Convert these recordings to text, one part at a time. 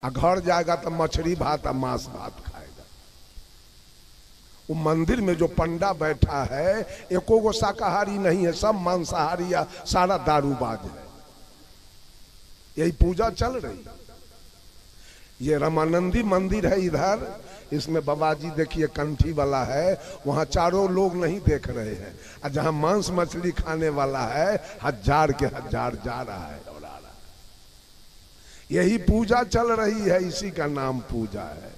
घर जाएगा तो मछली भात और मांस भात खाएगा। वो मंदिर में जो पंडा बैठा है एको गो शाकाहारी नहीं है, सब मांसाहारी या सारा दारूबाज है। यही पूजा चल रही। ये रामानंदी मंदिर है इधर, इसमें बाबा जी देखिए कंठी वाला है, वहां चारों लोग नहीं देख रहे हैं। और जहां मांस मछली खाने वाला है हजार के हजार जा रहा है, दौड़ा रहा है। यही पूजा चल रही है, इसी का नाम पूजा है।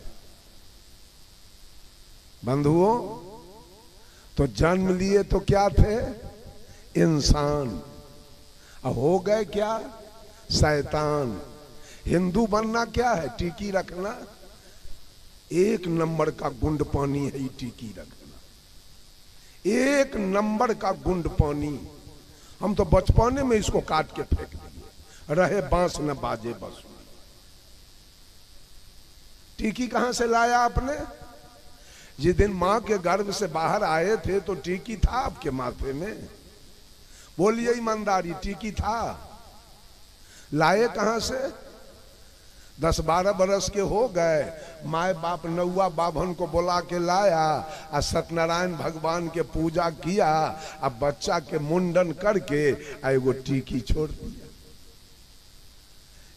बंधुओं, तो जन्म लिए तो क्या थे? इंसान। अब हो गए क्या? शैतान। हिंदू बनना क्या है? टिकी रखना। एक नंबर का गुंड पानी है ये टिकी रखना, एक नंबर का गुंड पानी। हम तो बचपने में इसको काट के फेंक दिए, रहे बांस न बाजे बस। टिकी कहां से लाया आपने? जिस दिन मां के गर्भ से बाहर आए थे तो टिकी था आपके माथे में? बोलिए ईमानदारी, टिकी था? लाए कहां से? 10-12 बरस के हो गए, माए बाप नौवा बाभन को बुला के लाया और सत्यनारायण भगवान के पूजा किया। अब बच्चा के मुंडन करके एगो टिकी छोड़ दिया।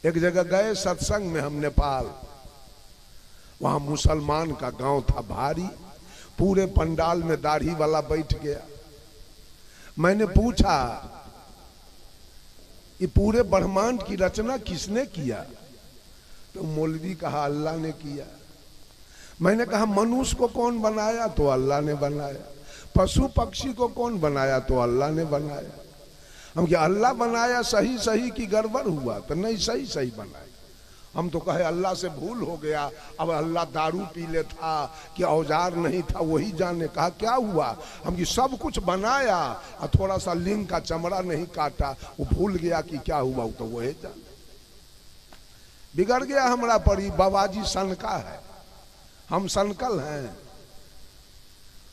एक जगह गए सत्संग में हम नेपाल, वहां मुसलमान का गांव था भारी, पूरे पंडाल में दाढ़ी वाला बैठ गया। मैंने पूछा ये पूरे ब्रह्मांड की रचना किसने किया? तो मौलवी कहा अल्लाह ने किया। मैंने कहा मनुष्य को कौन बनाया? तो अल्लाह ने बनाया। पशु पक्षी को कौन बनाया? तो अल्लाह ने बनाया। हम क्या अल्लाह बनाया सही सही की गड़बड़ हुआ? तो नहीं, सही सही बनाया। हम तो कहे अल्लाह से भूल हो गया, अब अल्लाह दारू पी ले था कि औजार नहीं था वही जाने। कहा क्या हुआ? हम कि सब कुछ बनाया और थोड़ा सा लिंग का चमड़ा नहीं काटा, वो भूल गया कि क्या हुआ, तो वही जाने। बिगड़ गया हमारा परी। बाबाजी सनका है, हम सनकल हैं।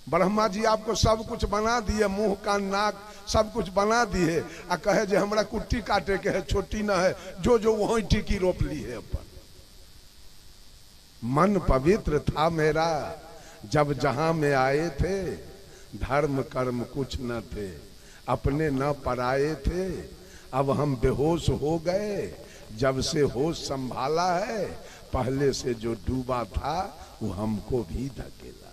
ब्रह्मा जी आपको सब कुछ बना दिए, मुंह कान नाक सब कुछ बना दिए, आ कहे जे हमरा कुट्टी काटे के है, छोटी ना है, जो जो वही टिकी रोप ली है अपन। मन पवित्र था मेरा जब जहां में आए थे, धर्म कर्म कुछ न थे, अपने न पराए थे। अब हम बेहोश हो गए, जब से होश संभाला है, पहले से जो डूबा था वो हमको भी धकेला।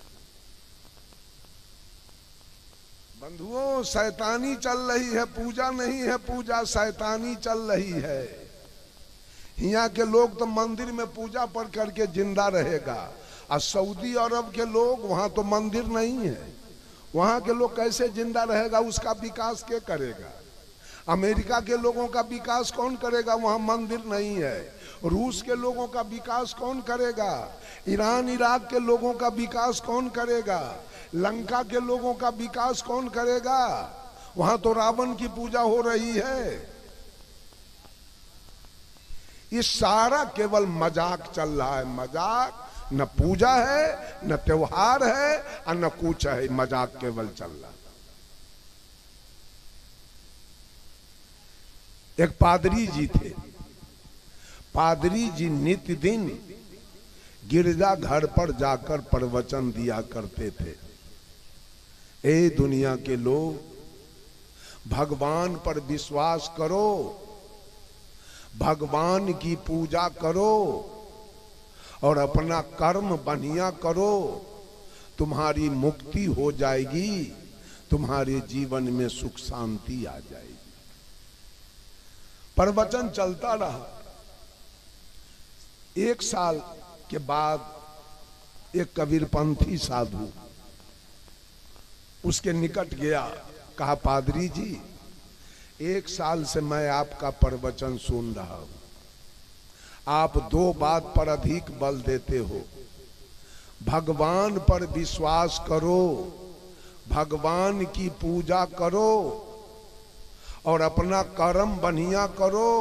बंधुओं, शैतानी चल रही है, पूजा नहीं है पूजा, शैतानी चल रही है। यहाँ के लोग तो मंदिर में पूजा पढ़ करके जिंदा रहेगा, और सऊदी अरब के लोग वहां तो मंदिर नहीं है, वहां के लोग कैसे जिंदा रहेगा? उसका विकास क्या करेगा? अमेरिका के लोगों का विकास कौन करेगा? वहां मंदिर नहीं है। रूस के लोगों का विकास कौन करेगा? ईरान इराक के लोगों का विकास कौन करेगा? लंका के लोगों का विकास कौन करेगा? वहां तो रावण की पूजा हो रही है। ये सारा केवल मजाक चल रहा है, मजाक। न पूजा है, न त्योहार है, और न कुछ है, मजाक केवल चल रहा है। एक पादरी जी थे। पादरी जी नित्य दिन गिरजा घर पर जाकर प्रवचन दिया करते थे। ए दुनिया के लोग, भगवान पर विश्वास करो, भगवान की पूजा करो और अपना कर्म बढ़िया करो, तुम्हारी मुक्ति हो जाएगी, तुम्हारे जीवन में सुख शांति आ जाएगी। प्रवचन चलता रहा। एक साल के बाद एक कबीरपंथी साधु उसके निकट गया, कहा पादरी जी, 1 साल से मैं आपका प्रवचन सुन रहा हूं, आप 2 बात पर अधिक बल देते हो, भगवान पर विश्वास करो, भगवान की पूजा करो और अपना कर्म बढ़िया करो,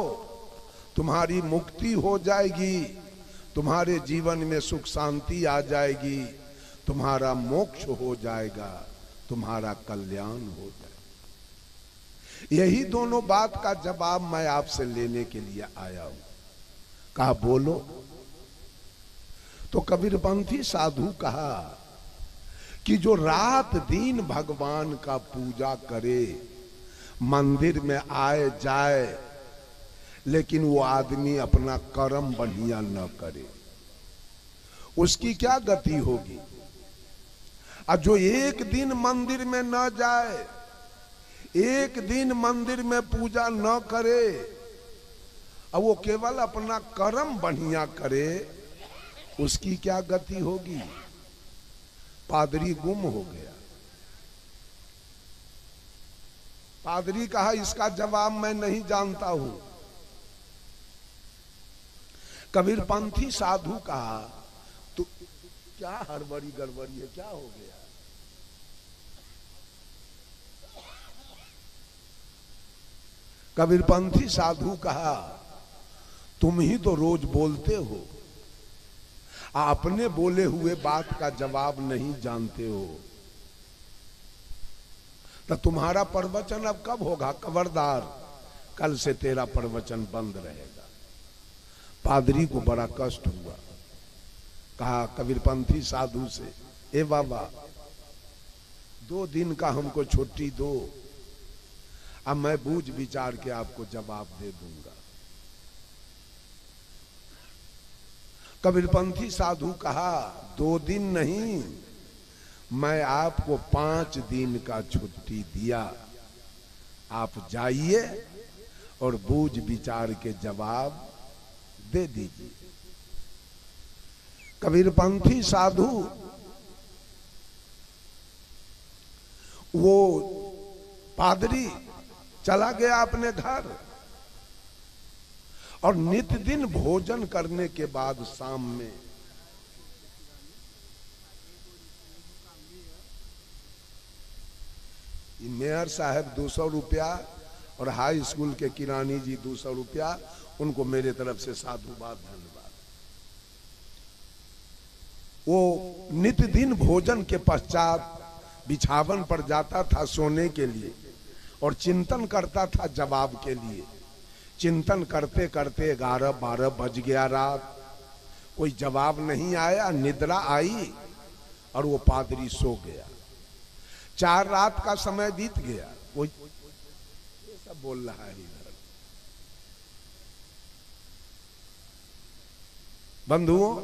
तुम्हारी मुक्ति हो जाएगी, तुम्हारे जीवन में सुख शांति आ जाएगी, तुम्हारा मोक्ष हो जाएगा, तुम्हारा कल्याण हो जाएगा। यही दोनों बात का जवाब मैं आपसे लेने के लिए आया हूं। कहा बोलो। तो कबीरपंथी साधु कहा कि जो रात दिन भगवान का पूजा करे, मंदिर में आए जाए, लेकिन वो आदमी अपना कर्म बढ़िया न करे, उसकी क्या गति होगी। और जो एक दिन मंदिर में न जाए, एक दिन मंदिर में पूजा न करे, और वो केवल अपना कर्म बढ़िया करे, उसकी क्या गति होगी। पादरी गुम हो गया। पादरी कहा इसका जवाब मैं नहीं जानता हूं। कबीरपंथी साधु कहा तो क्या हड़बड़ी गड़बड़ी है, क्या हो गया। कबीरपंथी साधु कहा तुम ही तो रोज बोलते हो, आपने बोले हुए बात का जवाब नहीं जानते हो, तो तुम्हारा प्रवचन अब कब होगा। खबरदार, कल से तेरा प्रवचन बंद रहेगा। पादरी को बड़ा कष्ट हुआ। कहा कबीरपंथी साधु से, ए बाबा 2 दिन का हमको छुट्टी दो, अब मैं बूझ विचार के आपको जवाब दे दूंगा। कबीरपंथी साधु कहा 2 दिन नहीं, मैं आपको 5 दिन का छुट्टी दिया, आप जाइए और बूझ विचार के जवाब दे दीजिए। कबीरपंथी साधु वो पादरी चला गया अपने घर, और नित्य दिन भोजन करने के बाद शाम में मेयर साहब 200 रुपया और हाई स्कूल के किरानी जी 200 रुपया, उनको मेरे तरफ से साधुवाद धन्यवाद। वो नित्य दिन भोजन के पश्चात बिछावन पर जाता था सोने के लिए, और चिंतन करता था जवाब के लिए। चिंतन करते करते 11-12 बज गया रात, कोई जवाब नहीं आया, निद्रा आई और वो पादरी सो गया। 4 रात का समय बीत गया। कोई ये सब बोल रहा है इधर। बंधुओं,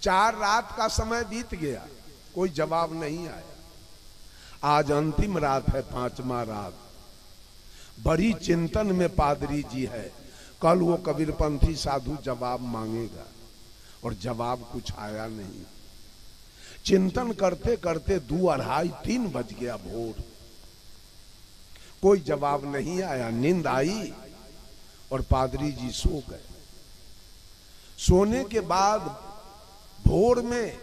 4 रात का समय बीत गया, कोई जवाब नहीं आया। आज अंतिम रात है, 5वां रात। बड़ी चिंतन में पादरी जी है। कल वो कबीरपंथी साधु जवाब मांगेगा, और जवाब कुछ आया नहीं। चिंतन करते करते 2, 2:30, 3 बज गया भोर, कोई जवाब नहीं आया। नींद आई और पादरी जी सो गए। सोने के बाद भोर में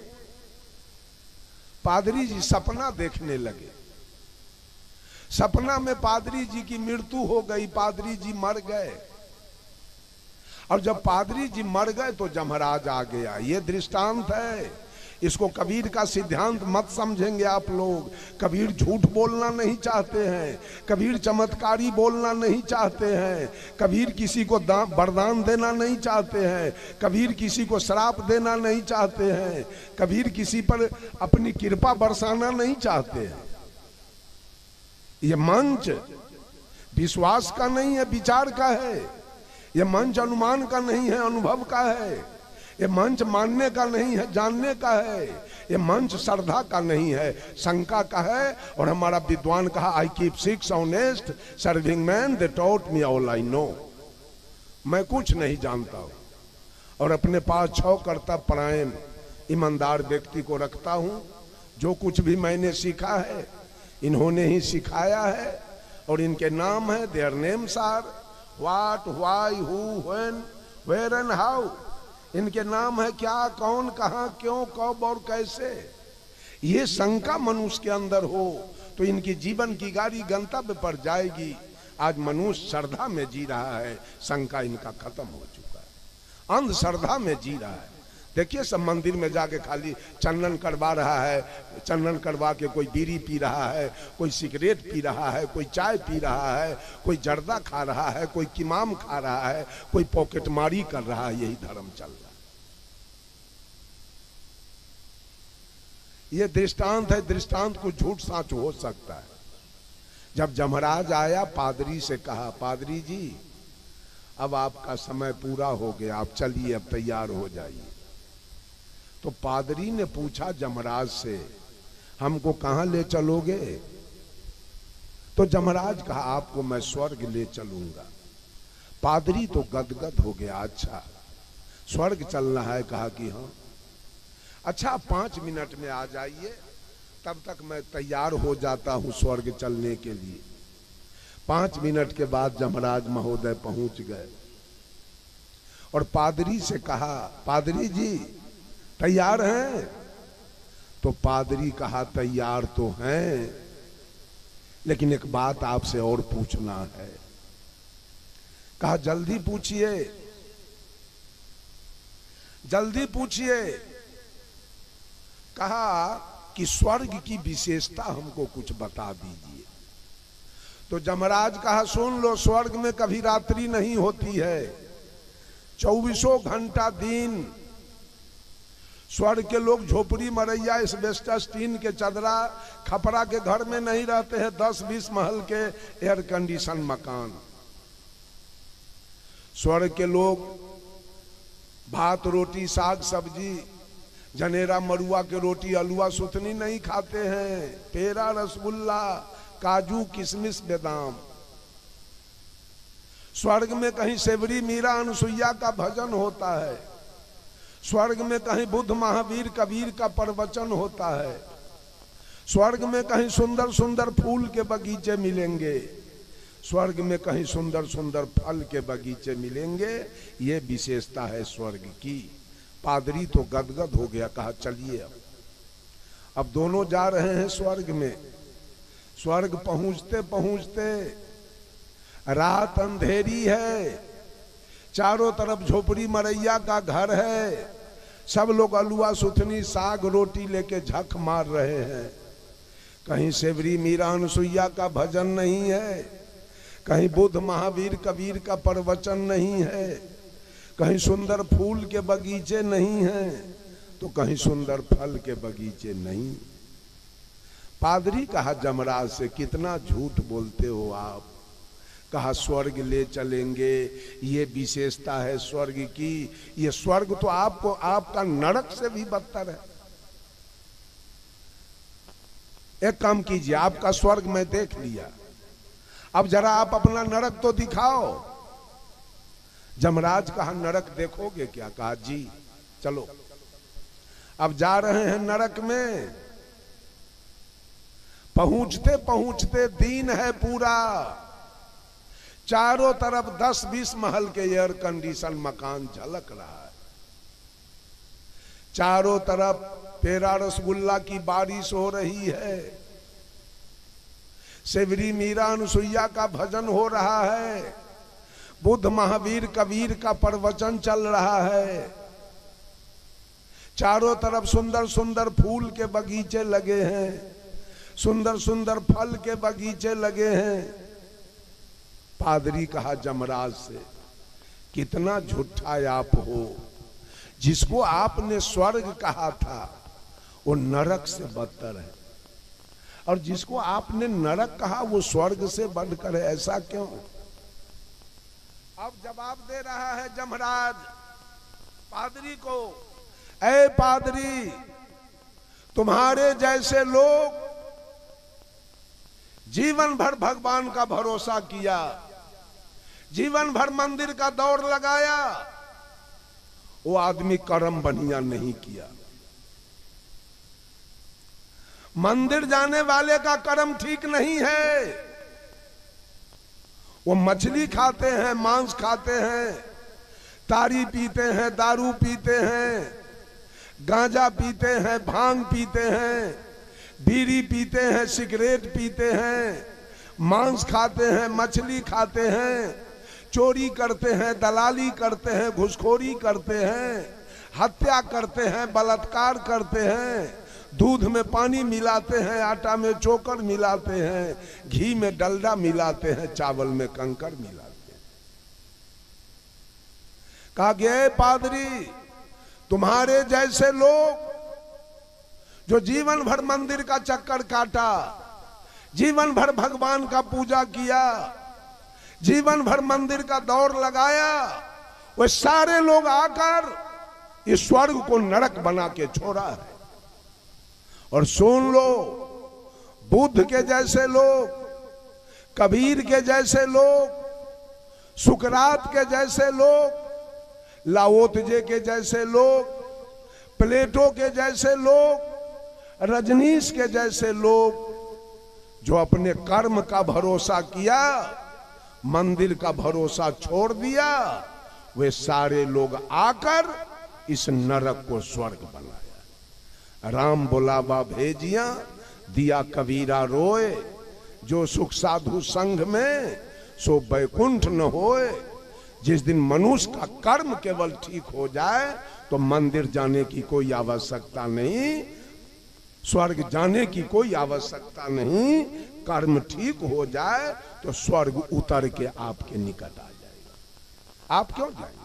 पादरी जी सपना देखने लगे। सपना में पादरी जी की मृत्यु हो गई, पादरी जी मर गए। और जब पादरी जी मर गए तो जमराज आ गया। ये दृष्टांत है, इसको कबीर का सिद्धांत मत समझेंगे आप लोग। कबीर झूठ बोलना नहीं चाहते हैं, कबीर चमत्कारी बोलना नहीं चाहते हैं, कबीर किसी को वरदान देना नहीं चाहते हैं, कबीर किसी को श्राप देना नहीं चाहते हैं, कबीर किसी पर अपनी कृपा बरसाना नहीं चाहते हैं। ये मंच विश्वास का नहीं है, विचार का है। ये मंच अनुमान का नहीं है, अनुभव का है। ये मंच मानने का नहीं है, जानने का है। ये मंच श्रद्धा का नहीं है, शंका का है। और हमारा विद्वान कहा, I keep 6 honest serving man, they taught me all I know. मैं कुछ नहीं जानता हूं, और अपने पास 6 कर्तव्यपरायण ईमानदार व्यक्ति को रखता हूं। जो कुछ भी मैंने सीखा है इन्होंने ही सिखाया है, और इनके नाम है, their names are what, why, who, when, where and how. इनके नाम है क्या, कौन, कहां, क्यों, कब और कैसे। ये शंका मनुष्य के अंदर हो तो इनकी जीवन की गाड़ी गंतव्य पर जाएगी। आज मनुष्य श्रद्धा में जी रहा है, शंका इनका खत्म हो चुका है, अंधश्रद्धा में जी रहा है। देखिए सब मंदिर में जाके खाली चंदन करवा रहा है, चंदन करवा के कोई बीड़ी पी रहा है, कोई सिगरेट पी रहा है, कोई चाय पी रहा है, कोई जर्दा खा रहा है, कोई किमाम खा रहा है, कोई पॉकेटमारी कर रहा है। यही धर्म चल रहा है। ये दृष्टांत है, दृष्टांत को झूठ साच हो सकता है। जब जमराज आया, पादरी से कहा, पादरी जी अब आपका समय पूरा हो गया, आप चलिए, अब तैयार हो जाइए। तो पादरी ने पूछा जमराज से, हमको कहां ले चलोगे? तो जमराज कहा, आपको मैं स्वर्ग ले चलूंगा। पादरी तो गदगद हो गया, अच्छा स्वर्ग चलना है? कहा कि हाँ। अच्छा 5 मिनट में आ जाइए, तब तक मैं तैयार हो जाता हूं स्वर्ग चलने के लिए। 5 मिनट के बाद जमराज महोदय पहुंच गए और पादरी से कहा, पादरी जी तैयार हैं? तो पादरी कहा, तैयार तो हैं, लेकिन एक बात आपसे और पूछना है। कहा, जल्दी पूछिए, जल्दी पूछिए। कहा कि स्वर्ग की विशेषता हमको कुछ बता दीजिए। तो जमराज कहा, सुन लो, स्वर्ग में कभी रात्रि नहीं होती है, 24 घंटा दिन। स्वर्ग के लोग झोपड़ी मरैया, एस्बेस्टस, टीन के चदरा, खपरा के घर में नहीं रहते हैं, 10-20 महल के एयर कंडीशन मकान। स्वर्ग के लोग भात रोटी, साग सब्जी, जनेरा मरुआ के रोटी, अलुआ सुथनी नहीं खाते हैं, पेड़ा, रसगुल्ला, काजू, किशमिश, बादाम। स्वर्ग में कहीं सेवरी, मीरा, अनुसुईया का भजन होता है। स्वर्ग में कहीं बुद्ध, महावीर, कबीर का प्रवचन होता है। स्वर्ग में कहीं सुंदर सुंदर फूल के बगीचे मिलेंगे। स्वर्ग में कहीं सुंदर सुंदर फल के बगीचे मिलेंगे। ये विशेषता है स्वर्ग की। पादरी तो गदगद हो गया, कहा चलिए अब दोनों जा रहे हैं स्वर्ग में। स्वर्ग पहुंचते पहुंचते रात अंधेरी है, चारों तरफ झोपड़ी मरैया का घर है, सब लोग अलुआ सुथनी, साग रोटी लेके झक मार रहे हैं। कहीं सेवरी, मीरा, अनुसुईया का भजन नहीं है, कहीं बुद्ध, महावीर, कबीर का प्रवचन नहीं है, कहीं सुंदर फूल के बगीचे नहीं हैं, तो कहीं सुंदर फल के बगीचे नहीं। पादरी कहा जमराज से, कितना झूठ बोलते हो आप। कहा, स्वर्ग ले चलेंगे, ये विशेषता है स्वर्ग की। ये स्वर्ग तो आपको आपका नरक से भी बदतर है। एक काम कीजिए, आपका स्वर्ग मैं देख लिया, अब जरा आप अपना नरक तो दिखाओ। जमराज कहा, नरक देखोगे क्या? कहा जी चलो। अब जा रहे हैं नरक में। पहुंचते पहुंचते दिन है पूरा, चारों तरफ 10-20 महल के एयर कंडीशन मकान झलक रहा है। चारों तरफ पेड़ा रसगुल्ला की बारिश हो रही है, सेवरी, मीरा, अनुसुईया का भजन हो रहा है, बुद्ध, महावीर, कबीर का प्रवचन चल रहा है। चारों तरफ सुंदर सुंदर फूल के बगीचे लगे हैं, सुंदर सुंदर फल के बगीचे लगे हैं। पादरी कहा जमराज से, कितना झूठा आप हो। जिसको आपने स्वर्ग कहा था वो नरक से बदतर है, और जिसको आपने नरक कहा वो स्वर्ग से बढ़कर है। ऐसा क्यों? अब जवाब दे रहा है जमराज पादरी को, ऐ पादरी, तुम्हारे जैसे लोग जीवन भर भगवान का भरोसा किया, जीवन भर मंदिर का दौड़ लगाया, वो आदमी कर्म बढ़िया नहीं किया। मंदिर जाने वाले का कर्म ठीक नहीं है। वो मछली खाते हैं, मांस खाते हैं, तारी पीते हैं, दारू पीते हैं, गांजा पीते हैं, भांग पीते हैं, बीड़ी पीते हैं, सिगरेट पीते हैं, मांस खाते हैं, मछली खाते हैं, चोरी करते हैं, दलाली करते हैं, घुसखोरी करते हैं, हत्या करते हैं, बलात्कार करते हैं, दूध में पानी मिलाते हैं, आटा में चोकर मिलाते हैं, घी में डलडा मिलाते हैं, चावल में कंकर मिलाते हैं। कहा गया पादरी, तुम्हारे जैसे लोग जो जीवन भर मंदिर का चक्कर काटा, जीवन भर भगवान का पूजा किया, जीवन भर मंदिर का दौर लगाया, वे सारे लोग आकर इस स्वर्ग को नरक बना के छोड़ा है। और सुन लो, बुद्ध के जैसे लोग, कबीर के जैसे लोग, सुकरात के जैसे लोग, लाओत्जे के जैसे लोग, प्लेटो के जैसे लोग, रजनीश के जैसे लोग, जो अपने कर्म का भरोसा किया, मंदिर का भरोसा छोड़ दिया, वे सारे लोग आकर इस नरक को स्वर्ग बनाया। राम बुलावा भेजिया, दिया कबीरा रोए, जो सुख साधु संघ में सो बैकुंठ न होए। जिस दिन मनुष्य का कर्म केवल ठीक हो जाए तो मंदिर जाने की कोई आवश्यकता नहीं, स्वर्ग जाने की कोई आवश्यकता नहीं। कर्म ठीक हो जाए तो स्वर्ग उतर के आपके निकट आ जाएगा। आप क्यों जाएंगे?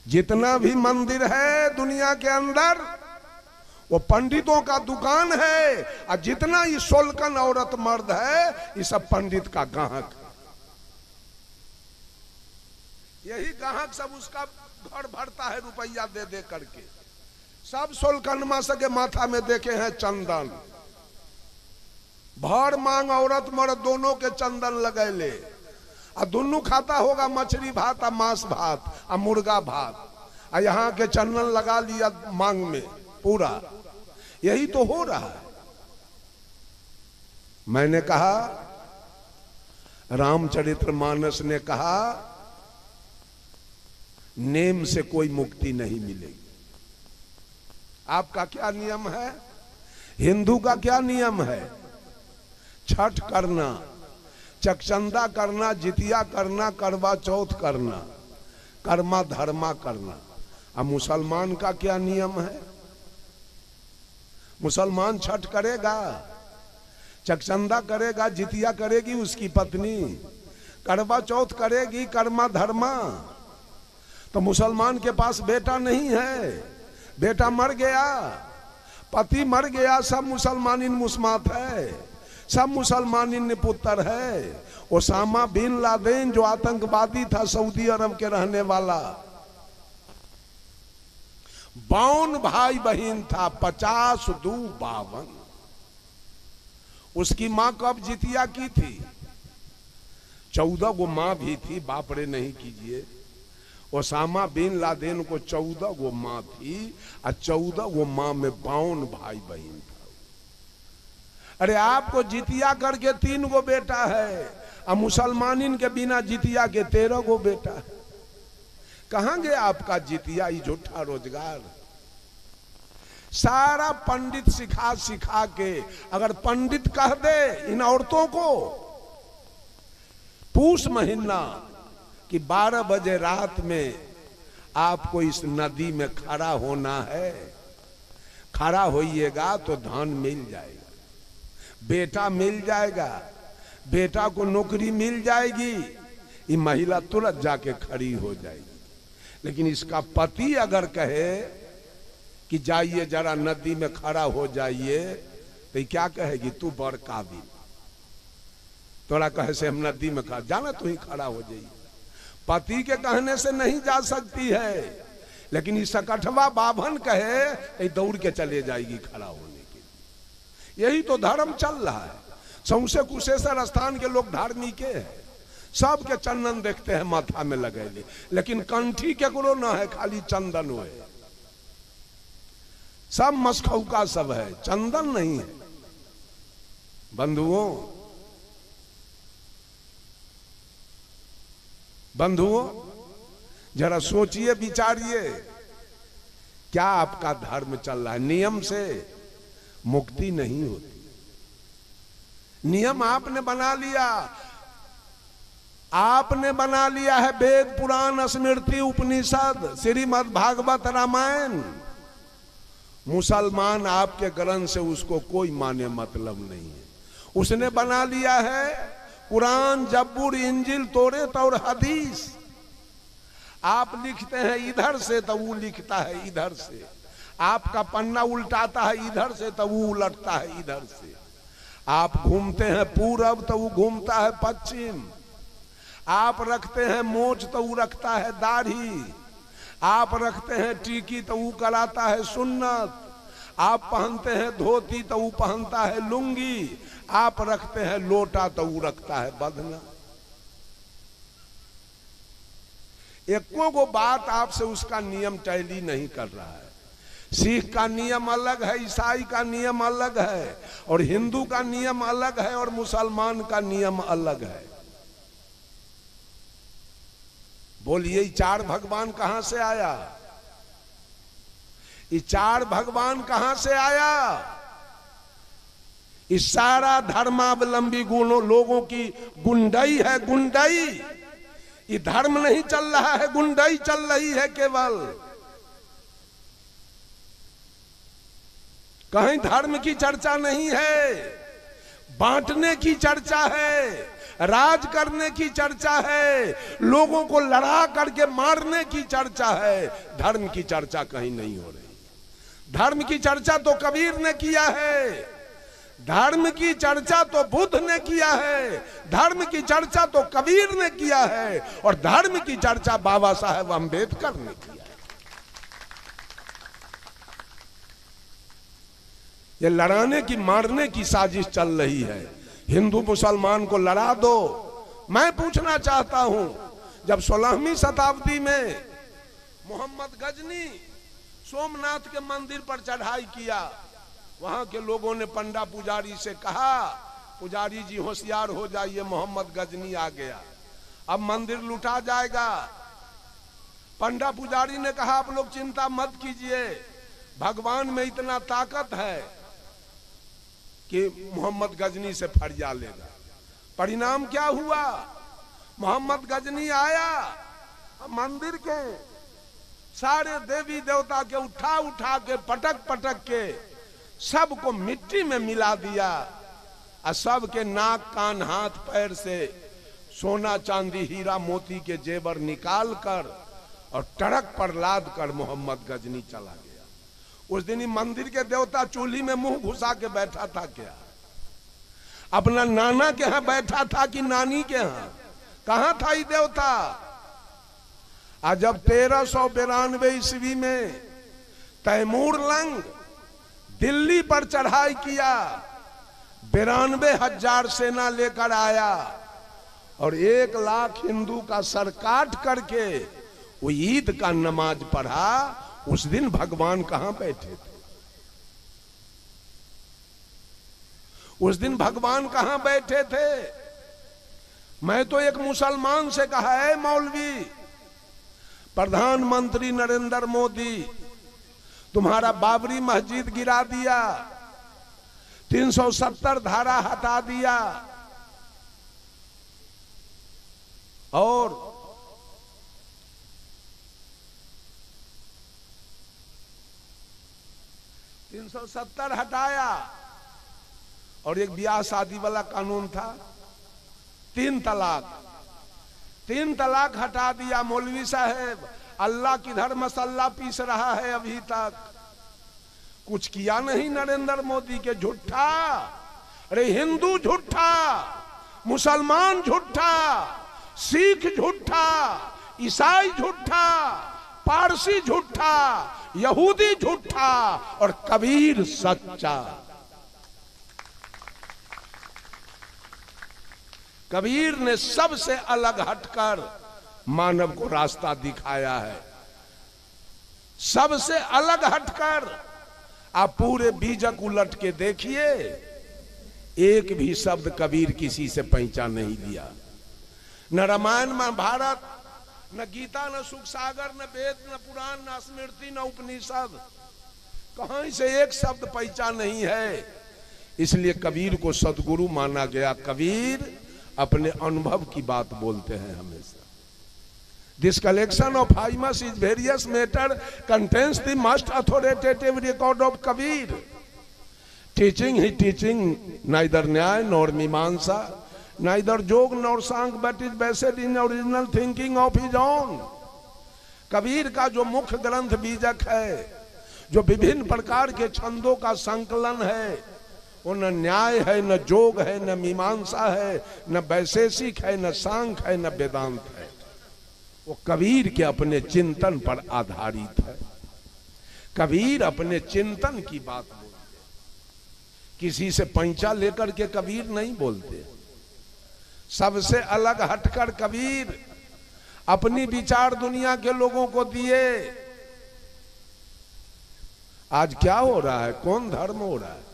जितना भी मंदिर है दुनिया के अंदर वो पंडितों का दुकान है, और जितना ये सोलकन औरत मर्द है ये सब पंडित का ग्राहक है। यही ग्राहक सब उसका घर भरता है रुपया दे दे करके। सब सोलकनमा सके माथा में देखे हैं चंदन, भर मांग औरत मर्द दोनों के चंदन लगैले, और दोनों खाता होगा मछली भात और मांस भात और मुर्गा भात, और यहाँ के चंदन लगा लिया मांग में पूरा। यही तो हो रहा है। मैंने कहा, रामचरितमानस ने कहा, नेम से कोई मुक्ति नहीं मिलेगी। आपका क्या नियम है? हिंदू का क्या नियम है? छठ करना, चकचंदा करना, जितिया करना, करवा चौथ करना, कर्मा धर्मा करना। अब मुसलमान का क्या नियम है? मुसलमान छठ करेगा, चकचंदा करेगा, जितिया करेगी उसकी पत्नी, करवा चौथ करेगी, कर्मा धर्मा। तो मुसलमान के पास बेटा नहीं है, बेटा मर गया, पति मर गया, सब मुसलमानिन मुस्मात है, सब मुसलमानिन पुत्र है। ओसामा बिन लादेन जो आतंकवादी था सऊदी अरब के रहने वाला, 52 भाई बहन था, 50 दू 52। उसकी मां कब जितिया की थी? 14 गो मां भी थी, बाप रे नहीं कीजिए। ओसामा बिन लादेन को 14 गो मां थी, और 14 गो मां में 52 भाई बहन था। अरे आपको जितिया करके 3 गो बेटा है, और मुसलमानिन के बिना जितिया के 13 गो बेटा है। कहां गया आपका जितिया? ये झूठा रोजगार। सारा पंडित सिखा सिखा के, अगर पंडित कह दे इन औरतों को पूस महीना कि 12 बजे रात में आपको इस नदी में खड़ा होना है, खड़ा होइएगा तो धन मिल जाएगा, बेटा मिल जाएगा, बेटा को नौकरी मिल जाएगी, ये महिला तुरंत जाके खड़ी हो जाएगी। लेकिन इसका पति अगर कहे कि जाइए जरा नदी में खड़ा हो जाइए, तो क्या कहेगी? तू बड़ काबिल, तोरा कहे से हम नदी में खड़ा, जाना तू ही खड़ा हो जाइए। पति के कहने से नहीं जा सकती है, लेकिन इस सकठवा बाभन कहे दौड़ के चले जाएगी खड़ा होने के लिए। यही तो धर्म चल रहा है। सौसे कुशेश्वर स्थान के लोग धार्मिक है, सबके चंदन देखते हैं माथा में लगेले, लेकिन कंठी केकरो ना है, खाली चंदन हो है। सब मसखौका सब है, चंदन नहीं है। बंधुओं जरा सोचिए, विचारिए, क्या आपका धर्म चल रहा है? नियम से मुक्ति नहीं होती। नियम आपने बना लिया, आपने बना लिया है वेद पुराण स्मृति उपनिषद श्रीमद् भागवत रामायण। मुसलमान आपके ग्रंथ से उसको कोई माने मतलब नहीं है। उसने बना लिया है कुरान, जब्बूर, इंजिल, तौरेत और हदीस। आप लिखते हैं इधर से तो वो लिखता है इधर से। आपका पन्ना उल्टाता है इधर से तो वो उलटता है इधर से। आप घूमते हैं पूरब तो वो घूमता है पश्चिम। आप रखते हैं मोछ तो वो रखता है दाढ़ी। आप रखते हैं टीकी तो वो कराता है सुन्नत। आप पहनते हैं धोती तो वो पहनता है लुंगी। आप रखते हैं लोटा तो वो रखता है बदना। एको को बात आपसे उसका नियम टैली नहीं कर रहा है। सिख का नियम अलग है, ईसाई का नियम अलग है, और हिंदू का नियम अलग है, और मुसलमान का नियम अलग है। बोलिए चार भगवान कहां से आया? ये चार भगवान कहां से आया? इस सारा धर्मावलंबी गुणों लोगों की गुंडई है, गुंडई। ये धर्म नहीं चल रहा है, गुंडई चल रही है केवल। कहीं धर्म की चर्चा नहीं है, बांटने की चर्चा है, राज करने की चर्चा है, लोगों को लड़ा करके मारने की चर्चा है। धर्म की चर्चा कहीं नहीं हो रही। धर्म की चर्चा तो कबीर ने किया है, धर्म की चर्चा तो बुद्ध ने किया है, धर्म की चर्चा तो कबीर ने किया है, और धर्म की चर्चा बाबा साहेब अम्बेडकर ने किया है। ये लड़ाने की मारने की साजिश चल रही है। हिंदू मुसलमान को लड़ा दो। मैं पूछना चाहता हूं, जब 16वीं शताब्दी में मोहम्मद गजनी सोमनाथ के मंदिर पर चढ़ाई किया, वहां के लोगों ने पंडा पुजारी से कहा, पुजारी जी होशियार हो जाइए, मोहम्मद गजनी आ गया, अब मंदिर लुटा जाएगा। पंडा पुजारी ने कहा आप लोग चिंता मत कीजिए, भगवान में इतना ताकत है कि मोहम्मद गजनी से फरिया लेगा। परिणाम क्या हुआ? मोहम्मद गजनी आया, मंदिर के सारे देवी देवता के उठा उठा के पटक पटक के सबको मिट्टी में मिला दिया, और सबके नाक कान हाथ पैर से सोना चांदी हीरा मोती के जेवर निकाल कर और ट्रक पर लाद कर मोहम्मद गजनी चला गया। उस दिन ही मंदिर के देवता चूल्ही में मुंह घुसा के बैठा था क्या? अपना नाना के यहां बैठा था कि नानी के यहां? कहां था ये देवता? आज जब 1392 ईस्वी में तैमूर लंग दिल्ली पर चढ़ाई किया, 92,000 सेना लेकर आया और 1 लाख हिंदू का सर काट करके वो ईद का नमाज पढ़ा। उस दिन भगवान कहां बैठे थे? उस दिन भगवान कहां बैठे थे? मैं तो एक मुसलमान से कहा है, मौलवी, प्रधानमंत्री नरेंद्र मोदी तुम्हारा बाबरी मस्जिद गिरा दिया, 370 धारा हटा दिया, और 370 हटाया, और एक ब्याह शादी वाला कानून था 3 तलाक। 3 तलाक हटा दिया। मौलवी साहब, अल्लाह किधर मसल्ला पीस रहा है? अभी तक कुछ किया नहीं नरेंद्र मोदी के। झूठा, अरे हिंदू झूठा, मुसलमान झूठा, सिख झूठा, ईसाई झूठा, पारसी झूठा, यहूदी झूठा, और कबीर सच्चा। कबीर ने सबसे अलग हटकर मानव को रास्ता दिखाया है। सबसे अलग हटकर आप पूरे बीजक उलट के देखिए, एक भी शब्द कबीर किसी से पैंचा नहीं लिया। न रामायण महाभारत, न गीता, न सुख सागर, न वेद, न पुराण, न स्मृति, न उपनिषद, कहीं से एक शब्द पैंचा नहीं है। इसलिए कबीर को सदगुरु माना गया। कबीर अपने अनुभव की बात बोलते हैं हमेशा। This collection of hymns is various matter contains the most authoritative record of Kabir. Teaching, he teaching neither Nyaya nor Mimamsa, neither Jog nor Sank, but is based in original thinking of his own. Kabir का जो मुख्य ग्रंथ बीजक है, जो विभिन्न प्रकार के छंदों का संकलन है, वो न न्याय है, न जोग है, न मीमांसा है, न वैशेषिक है, न सांख्य है, न वेदांत है। वो कबीर के अपने चिंतन पर आधारित है। कबीर अपने चिंतन की बात बोलते, किसी से पैंचा लेकर के कबीर नहीं बोलते। सबसे अलग हटकर कबीर अपनी विचार दुनिया के लोगों को दिए। आज क्या हो रहा है? कौन धर्म हो रहा है?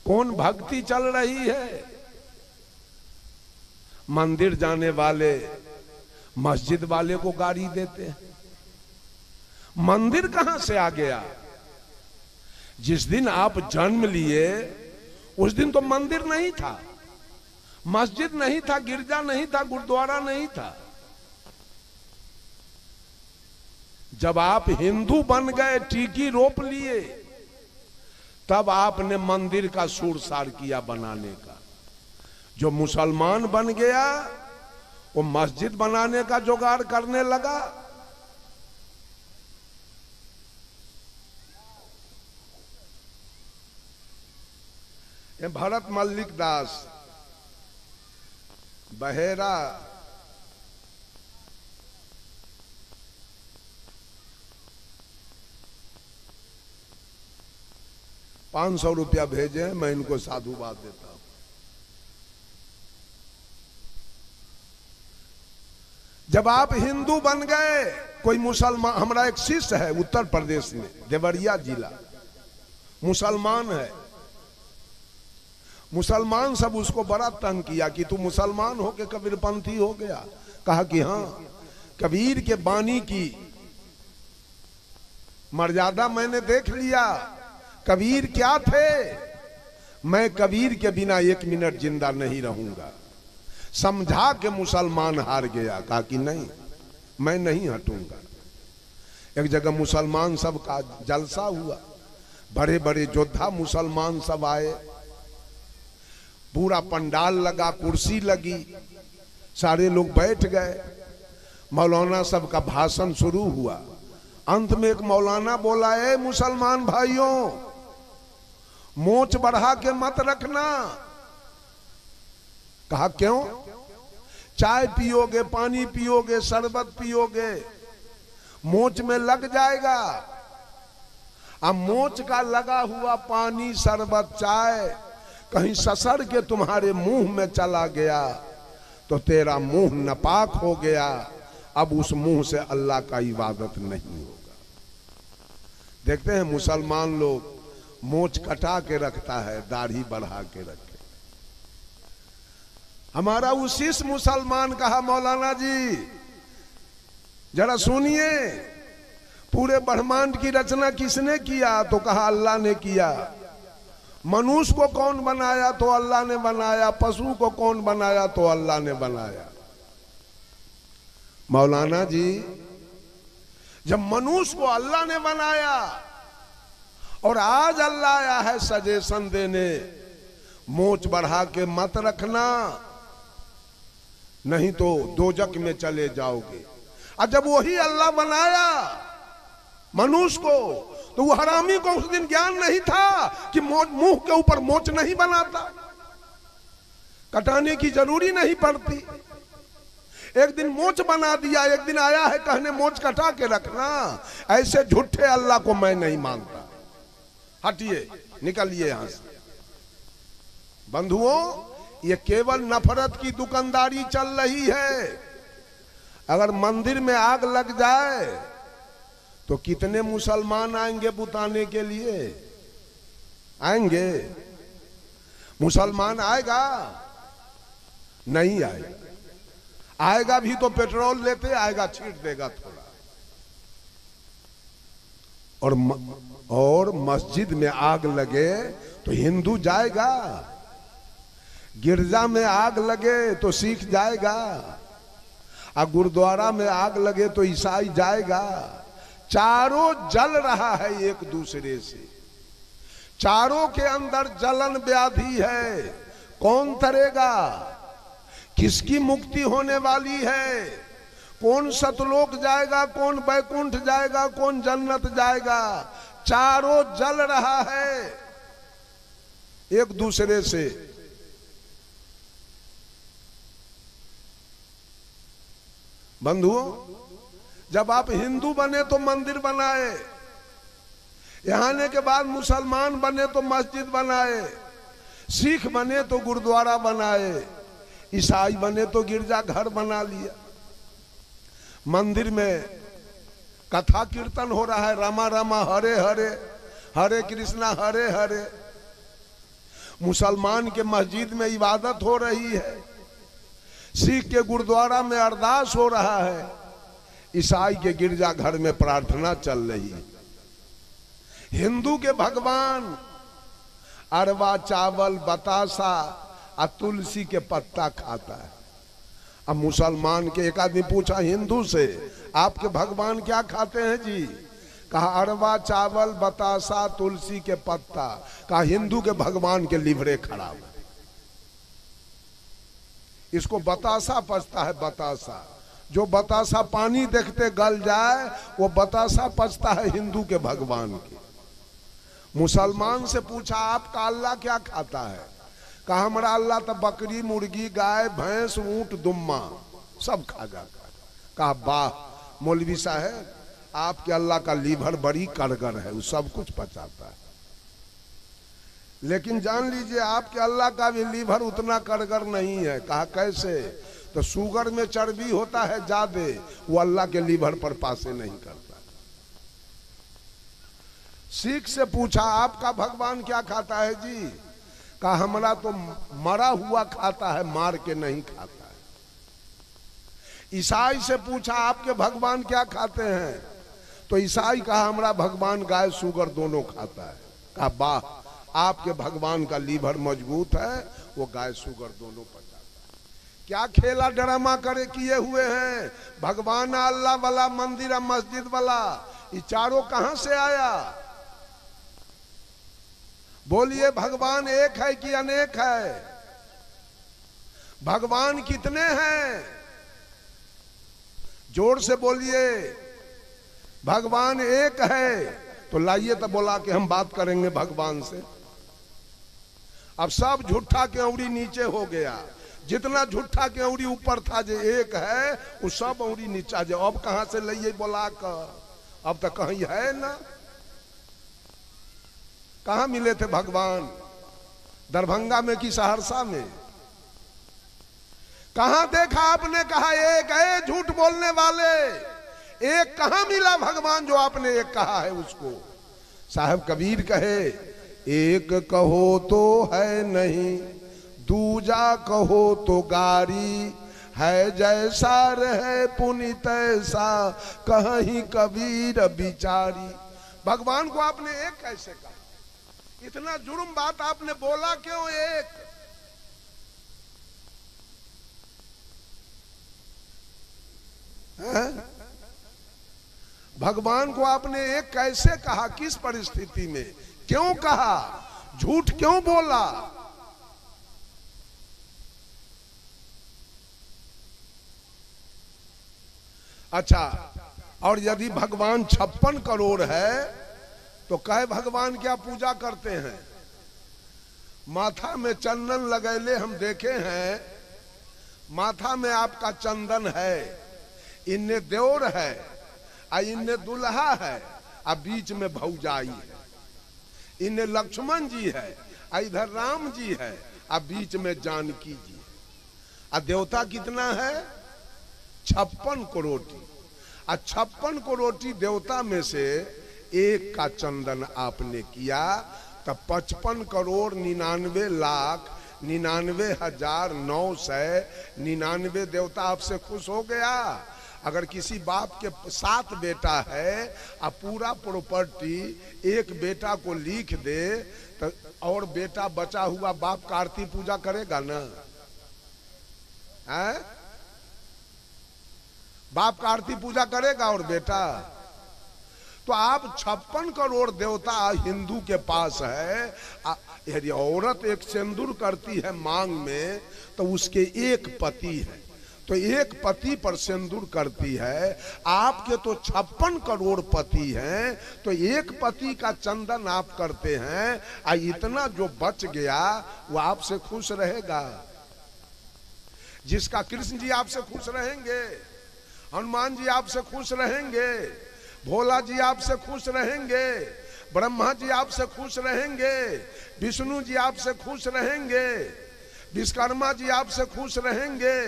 कौन भक्ति चल रही है? मंदिर जाने वाले मस्जिद वाले को गाली देते हैं। मंदिर कहां से आ गया? जिस दिन आप जन्म लिए उस दिन तो मंदिर नहीं था, मस्जिद नहीं था, गिरजा नहीं था, गुरुद्वारा नहीं था। जब आप हिंदू बन गए, टीकी रोप लिए, तब आपने मंदिर का सुरसार किया बनाने का। जो मुसलमान बन गया वो मस्जिद बनाने का जुगाड़ करने लगा। ये भरत मल्लिक दास बहेरा ₹500 भेजे, मैं इनको साधुवाद देता हूं। जब आप हिंदू बन गए, कोई मुसलमान, हमारा एक शिष्य है उत्तर प्रदेश में, देवरिया जिला, मुसलमान है। मुसलमान सब उसको बड़ा तंग किया कि तू मुसलमान हो के कबीरपंथी हो गया। कहा कि हाँ, कबीर के बानी की मर्यादा मैंने देख लिया। कबीर क्या थे? मैं कबीर के बिना 1 मिनट जिंदा नहीं रहूंगा। समझा के मुसलमान हार गया। कहा कि नहीं, मैं नहीं हटूंगा। एक जगह मुसलमान सब का जलसा हुआ, बड़े बड़े योद्धा मुसलमान सब आए, पूरा पंडाल लगा, कुर्सी लगी, सारे लोग बैठ गए। मौलाना सब का भाषण शुरू हुआ। अंत में एक मौलाना बोला, ए मुसलमान भाइयों, मोच बढ़ा के मत रखना। कहा क्यों? चाय पियोगे, पानी पियोगे, शरबत पियोगे, मोच में लग जाएगा। अब मोच का लगा हुआ पानी, शरबत, चाय कहीं ससर के तुम्हारे मुंह में चला गया तो तेरा मुंह नापाक हो गया। अब उस मुंह से अल्लाह का इबादत नहीं होगा। देखते हैं मुसलमान लोग मोच कटा के रखता है, दाढ़ी बढ़ा के रखे। हमारा उसीस मुसलमान कहा, मौलाना जी जरा सुनिए, पूरे ब्रह्मांड की रचना किसने किया? तो कहा अल्लाह ने किया। मनुष्य को कौन बनाया? तो अल्लाह ने बनाया। पशु को कौन बनाया? तो अल्लाह ने बनाया। मौलाना जी, जब मनुष्य को अल्लाह ने बनाया और आज अल्लाह आया है सजेशन देने, मोच बढ़ा के मत रखना, नहीं तो दोजक में चले जाओगे। और जब वही अल्लाह बनाया मनुष्य को, तो वो हरामी को उस दिन ज्ञान नहीं था कि मुंह के ऊपर मोच नहीं बनाता, कटाने की जरूरी नहीं पड़ती। एक दिन मोच बना दिया, एक दिन आया है कहने मोच कटा के रखना। ऐसे झूठे अल्लाह को मैं नहीं मानता। हटिए, निकलिए यहां से। बंधुओं, ये केवल नफरत की दुकानदारी चल रही है। अगर मंदिर में आग लग जाए तो कितने मुसलमान आएंगे बुताने के लिए? आएंगे? मुसलमान आएगा? नहीं आएगा। आएगा भी तो पेट्रोल लेते आएगा, छीट देगा थोड़ा। और मस्जिद में आग लगे तो हिंदू जाएगा, गिरजा में आग लगे तो सिख जाएगा, और गुरुद्वारा में आग लगे तो ईसाई जाएगा। चारों जल रहा है एक दूसरे से, चारों के अंदर जलन व्याधि है। कौन तरेगा? किसकी मुक्ति होने वाली है? कौन सतलोक जाएगा, कौन बैकुंठ जाएगा, कौन जन्नत जाएगा? चारों जल रहा है एक दूसरे से। बंधुओं, जब आप हिंदू बने तो मंदिर बनाए, यहां आने के बाद मुसलमान बने तो मस्जिद बनाए, सिख बने तो गुरुद्वारा बनाए, ईसाई बने तो गिरजा घर बना लिया। मंदिर में कथा कीर्तन हो रहा है, रामा रामा हरे हरे, हरे कृष्णा हरे हरे। मुसलमान के मस्जिद में इबादत हो रही है, सिख के गुरुद्वारा में अरदास हो रहा है, ईसाई के गिरजा घर में प्रार्थना चल रही है। हिंदू के भगवान अरवा चावल बतासा और तुलसी के पत्ता खाता है। अब मुसलमान के एक आदमी पूछा हिंदू से, आपके भगवान क्या खाते हैं जी? कहा अरवा चावल बतासा तुलसी के पत्ता। कहा हिंदू के भगवान के लीवरे खराब, इसको बतासा पचता है। बतासा, जो बतासा पानी देखते गल जाए वो बतासा पचता है हिंदू के भगवान के। मुसलमान से पूछा आपका अल्लाह क्या खाता है? कहा हमारा अल्लाह तो बकरी मुर्गी गाय भैंस ऊंट दुम्मा सब खा जाता है। कहा वाह मौलवी साहब, आपके अल्लाह का लीवर बड़ी कारगर है, वो सब कुछ पचाता है। लेकिन जान लीजिए आपके अल्लाह का भी लीवर उतना कारगर नहीं है। कहा कैसे? तो शुगर में चर्बी होता है ज्यादा, वो अल्लाह के लीवर पर पासे नहीं करता। सिख से पूछा आपका भगवान क्या खाता है जी? कहा हमारा तो मरा हुआ खाता है, मार के नहीं खाता है। ईसाई से पूछा आपके भगवान क्या खाते हैं? तो ईसाई कहा हमारा भगवान गाय शुगर दोनों खाता है। कहा वाह, आपके भगवान का लीवर मजबूत है, वो गाय शुगर दोनों पचाता है। क्या खेला ड्रामा करे किए हुए हैं? भगवान अल्लाह वाला, मंदिर मस्जिद वाला, ये चारों कहां से आया? बोलिए भगवान एक है कि अनेक है? भगवान कितने हैं? जोर से बोलिए। भगवान एक है तो लाइए तो बोला कि हम बात करेंगे भगवान से। अब सब झूठा के औरी नीचे हो गया, जितना झूठा के औरी ऊपर था जो एक है वो सब औरी नीचा जो। अब कहां से लाइए बोला कर? अब तो कहीं है ना। कहां मिले थे भगवान? दरभंगा में कि सहरसा में? कहां देखा आपने? कहा एक है, झूठ बोलने वाले। एक कहां मिला भगवान जो आपने एक कहा है उसको? साहब कबीर कहे एक कहो तो है नहीं, दूजा कहो तो गारी, है जैसा रहे पुनि तैसा कहीं कबीर बिचारी। भगवान को आपने एक कैसे कहा? इतना जुर्म बात आपने बोला क्यों एक? है? भगवान को आपने एक कैसे कहा? किस परिस्थिति में? क्यों कहा? झूठ क्यों बोला? अच्छा, और यदि भगवान 56 करोड़ है तो कहे भगवान क्या पूजा करते हैं? माथा में चंदन लगैले हम देखे हैं, माथा में आपका चंदन है, इन्ने देवर है, इन्ने दुल्हा है, बीच में भौजाई है, इन्ने लक्ष्मण जी है, इधर राम जी है, बीच में जानकी जी है। देवता कितना है? 56 करोड़। 56 करोड़ देवता में से एक का चंदन आपने किया तो 55 करोड़ 99 लाख 99,999 देवता आपसे खुश हो गया। अगर किसी बाप के 7 बेटा है और पूरा प्रॉपर्टी एक बेटा को लिख दे तो और बेटा बचा हुआ बाप का आरती पूजा करेगा ना? है? बाप का आरती पूजा करेगा और बेटा? तो आप 56 करोड़ देवता हिंदू के पास है। यदि औरत एक सिंदूर करती है मांग में तो उसके एक पति है, तो एक पति पर सिंदूर करती है, आपके तो 56 करोड़ पति हैं, तो एक पति का चंदन आप करते हैं, इतना जो बच गया वो आपसे खुश रहेगा। जिसका कृष्ण जी आपसे खुश रहेंगे, हनुमान जी आपसे खुश रहेंगे, भोला जी आपसे खुश रहेंगे, ब्रह्मा जी आपसे खुश रहेंगे, विष्णु जी आपसे खुश रहेंगे, विश्वकर्मा जी आपसे खुश रहेंगे।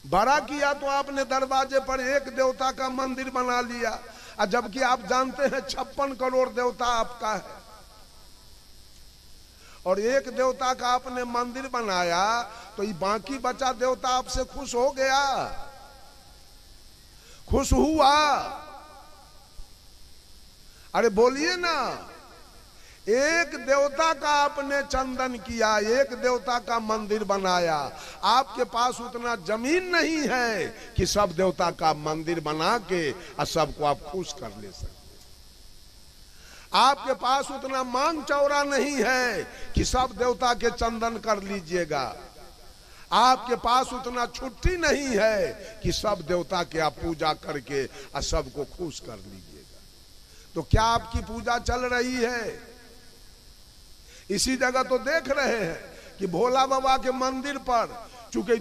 बड़ा किया तो आपने दरवाजे पर एक देवता का मंदिर बना लिया, और जबकि आप जानते हैं 56 करोड़ देवता आपका है, और एक देवता का आपने मंदिर बनाया, तो ये बाकी बचा देवता आपसे खुश हो गया, खुश हुआ? अरे बोलिए ना। एक देवता का आपने चंदन किया, एक देवता का मंदिर बनाया, आपके पास उतना जमीन नहीं है कि सब देवता का मंदिर बना के और सबको आप खुश कर ले सकते। आपके पास उतना मांग चौड़ा नहीं है कि सब देवता के चंदन कर लीजिएगा। आपके पास उतना छुट्टी नहीं है कि सब देवता के आप पूजा करके और सबको खुश कर लीजिएगा। तो क्या आपकी पूजा चल रही है? इसी जगह तो देख रहे हैं कि भोला बाबा के मंदिर पर चूंकि